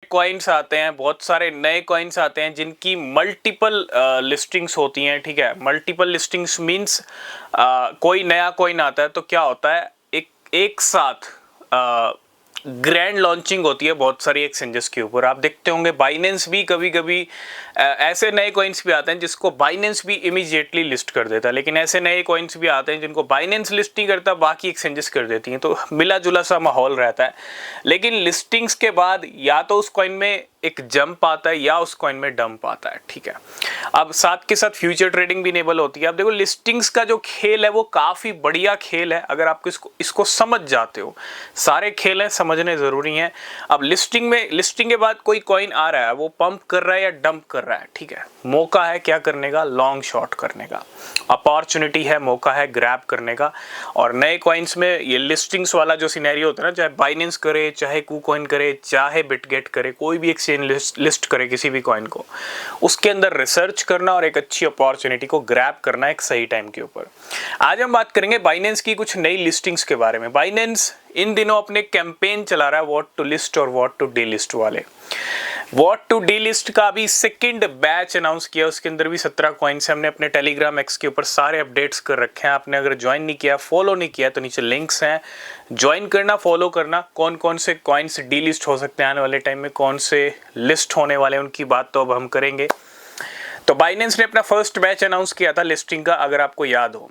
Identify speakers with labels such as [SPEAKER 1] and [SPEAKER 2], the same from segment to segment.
[SPEAKER 1] Coins आते हैं, बहुत सारे नए कॉइन्स आते हैं जिनकी मल्टीपल लिस्टिंग्स होती हैं। ठीक है, मल्टीपल लिस्टिंग्स मींस कोई नया कॉइन आता है तो क्या होता है, एक साथ ग्रैंड लॉन्चिंग होती है बहुत सारी एक्सचेंजेस के ऊपर। आप देखते होंगे बाइनेंस भी कभी कभी ऐसे नए कॉइन्स भी आते हैं जिसको बाइनेंस भी इमीडिएटली लिस्ट कर देता है, लेकिन ऐसे नए कॉइन्स भी आते हैं जिनको बाइनेंस लिस्ट नहीं करता, बाकी एक्सचेंजेस कर देती हैं। तो मिला जुला सा माहौल रहता है, लेकिन लिस्टिंग्स के बाद या तो उस कॉइन में एक जंप आता है या उस कॉइन में डंप आता है। ठीक है, अब साथ के साथ फ्यूचर ट्रेडिंग भी इनेबल होती है। अब देखो लिस्टिंग्स का जो खेल है वो काफी बढ़िया खेल है, अगर आप इसको समझ जाते हो। सारे खेल है समझने जरूरी है। अब लिस्टिंग के बाद कोई कॉइन आ रहा है, वो पंप कर रहा है या डंप कर रहा है, ठीक है, मौका है क्या करने का, लॉन्ग शॉर्ट करने का, अपॉर्चुनिटी है, मौका है ग्रैब करने का। और नए कॉइन्स में ये लिस्टिंग्स वाला जो सिनेरियो होता है ना, चाहे बाइनेंस करे, चाहे कूकॉइन करे, चाहे बिटगेट करे, कोई भी एक्सचेंज लिस्ट करे किसी भी कॉइन को, उसके अंदर रिसर्च करना और एक अच्छी अपॉर्चुनिटी को ग्रैब करना एक सही टाइम के ऊपर। आज हम बात करेंगे बाइनेंस की कुछ नई लिस्टिंग्स के बारे में। बाइनेंस इन दिनों अपने कैंपेन चला रहा है व्हाट टू लिस्ट और व्हाट टू डीलिस्ट वाले। व्हाट टू डीलिस्ट का अभी सेकंड बैच अनाउंस किया, उसके अंदर भी 17 कॉइन्स है। हमने अपने टेलीग्राम एक्स के ऊपर सारे अपडेट्स कर रखे हैं। आपने अगर ज्वाइन नहीं किया, फॉलो नहीं किया, तो नीचे लिंक्स हैं, ज्वाइन करना, फॉलो करना। कौन कौन से कॉइन्स डीलिस्ट हो सकते हैं आने वाले टाइम में, कौन से लिस्ट होने वाले, उनकी बात तो अब हम करेंगे। तो बाइनेंस ने अपना फर्स्ट बैच अनाउंस किया था लिस्टिंग का, अगर आपको याद हो।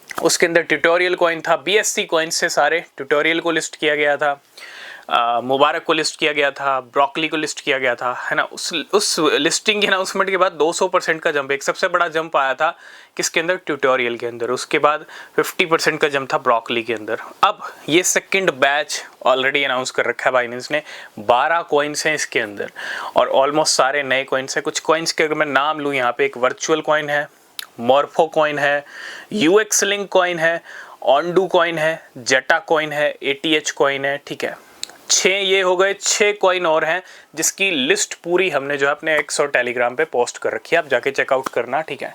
[SPEAKER 1] उसके अंदर ट्यूटोरियल कॉइन था, BSC कॉइन्स से सारे ट्यूटोरियल को लिस्ट किया गया था, मुबारक को लिस्ट किया गया था, ब्रोकली को लिस्ट किया गया था, है ना। उस लिस्टिंग के अनाउंसमेंट के बाद 200% का जंप, एक सबसे बड़ा जंप आया था किसके अंदर, ट्यूटोरियल के अंदर। उसके बाद 50% का जंप था ब्रोकली के अंदर। अब ये सेकंड बैच ऑलरेडी अनाउंस कर रखा है बाइनेंस ने। 12 कॉइन्स हैं इसके अंदर और ऑलमोस्ट सारे नए कॉइन्स हैं। कुछ कॉइन्स के अगर मैं नाम लूँ यहाँ पे, एक वर्चुअल कॉइन है, मॉर्फो कॉइन है, UX लिंक कॉइन है, ऑनडू कॉइन है, जेटा कॉइन है, ATH कॉइन है। ठीक है, 6 ये हो गए, 6 कॉइन और हैं जिसकी लिस्ट पूरी हमने जो है अपने एक्स और टेलीग्राम पे पोस्ट कर रखी है, आप जाके चेकआउट करना। ठीक है,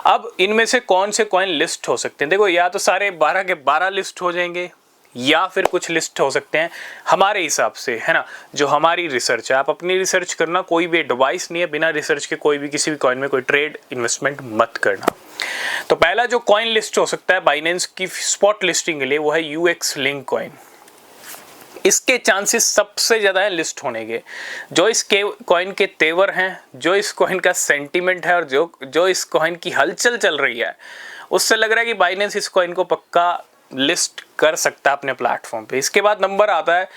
[SPEAKER 1] अब इनमें से कौन से कॉइन लिस्ट हो सकते हैं, देखो या तो सारे 12 के 12 लिस्ट हो जाएंगे या फिर कुछ लिस्ट हो सकते हैं हमारे हिसाब से, है ना, जो हमारी रिसर्च है। आप अपनी रिसर्च करना, कोई भी एडवाइस नहीं है, बिना रिसर्च के कोई भी किसी भी कॉइन में कोई ट्रेड इन्वेस्टमेंट मत करना। तो पहला जो कॉइन लिस्ट हो सकता है बाइनेंस की स्पॉट लिस्टिंग के लिए, वो है UX लिंक कॉइन। इसके चांसेस सबसे ज़्यादा है लिस्ट होने के। जो इस कॉइन के तेवर हैं, जो इस कॉइन का सेंटीमेंट है और जो इस कॉइन की हलचल चल रही है, उससे लग रहा है कि बाइनेंस इस कॉइन को पक्का लिस्ट कर सकता है अपने प्लेटफॉर्म पे। इसके बाद नंबर आता है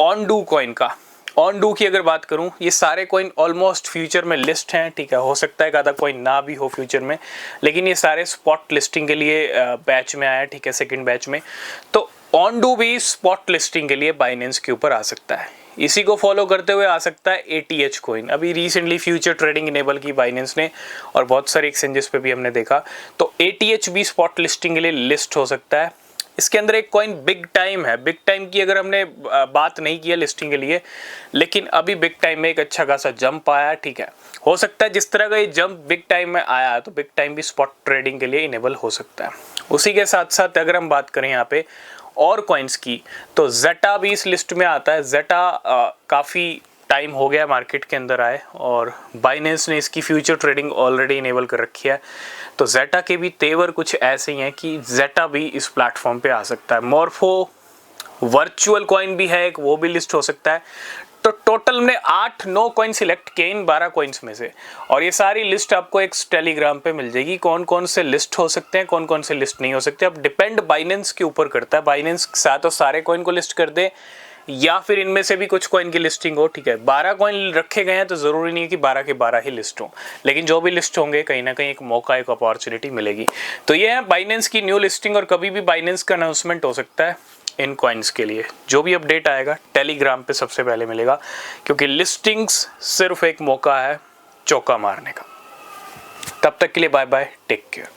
[SPEAKER 1] ऑनडू कॉइन का। ऑनडू की अगर बात करूं, ये सारे कॉइन ऑलमोस्ट फ्यूचर में लिस्ट हैं। ठीक है, हो सकता है आधा कॉइन ना भी हो फ्यूचर में, लेकिन ये सारे स्पॉट लिस्टिंग के लिए बैच में आया है। ठीक है, सेकंड बैच में। तो ऑनडू भी स्पॉट लिस्टिंग के लिए बाइनेंस के ऊपर आ सकता है। इसी को फॉलो करते हुए आ सकता है ATH कॉइन। अभी रिसेंटली फ्यूचर ट्रेडिंग इनेबल की बाइनेंस ने और बहुत सारे एक्सचेंजेस पे भी हमने देखा। तो ATH भी स्पॉट लिस्टिंग के लिए लिस्ट हो सकता है। इसके अंदर एक कॉइन बिग टाइम है। बिग टाइम की अगर हमने बात नहीं किया लिस्टिंग के लिए, लेकिन अभी बिग टाइम में एक अच्छा खासा जंप आया। ठीक है, हो सकता है जिस तरह का ये जंप बिग टाइम में आया तो बिग टाइम भी स्पॉट ट्रेडिंग के लिए इनेबल हो सकता है। उसी के साथ साथ अगर हम बात करें यहाँ पे और कॉइन्स की, तो जेटा भी इस लिस्ट में आता है। जेटा काफ़ी टाइम हो गया मार्केट के अंदर आए और बाइनेंस ने इसकी फ्यूचर ट्रेडिंग ऑलरेडी इनेबल कर रखी है। तो जेटा के भी तेवर कुछ ऐसे ही हैं कि जेटा भी इस प्लेटफॉर्म पे आ सकता है। मॉर्फो वर्चुअल कॉइन भी है एक, वो भी लिस्ट हो सकता है। तो टोटल में 8-9 कॉइन सिलेक्ट किए इन 12 कॉइन्स में से, और ये सारी लिस्ट आपको एक टेलीग्राम पे मिल जाएगी। कौन कौन से लिस्ट हो सकते हैं, कौन कौन से लिस्ट नहीं हो सकते। अब डिपेंड बाइनेंस के ऊपर करता है, बाइनेंस साथ तो सारे कॉइन को लिस्ट कर दे या फिर इनमें से भी कुछ कॉइन की लिस्टिंग हो। ठीक है, 12 कॉइन रखे गए हैं तो जरूरी नहीं है कि 12 के 12 ही लिस्ट हो, लेकिन जो भी लिस्ट होंगे कहीं ना कहीं एक मौका, एक अपॉर्चुनिटी मिलेगी। तो ये है बाइनेंस की न्यू लिस्टिंग, और कभी भी बाइनेंस का अनाउंसमेंट हो सकता है इन कॉइन्स के लिए। जो भी अपडेट आएगा टेलीग्राम पे सबसे पहले मिलेगा, क्योंकि लिस्टिंग्स सिर्फ एक मौका है चौका मारने का। तब तक के लिए बाय बाय, टेक केयर।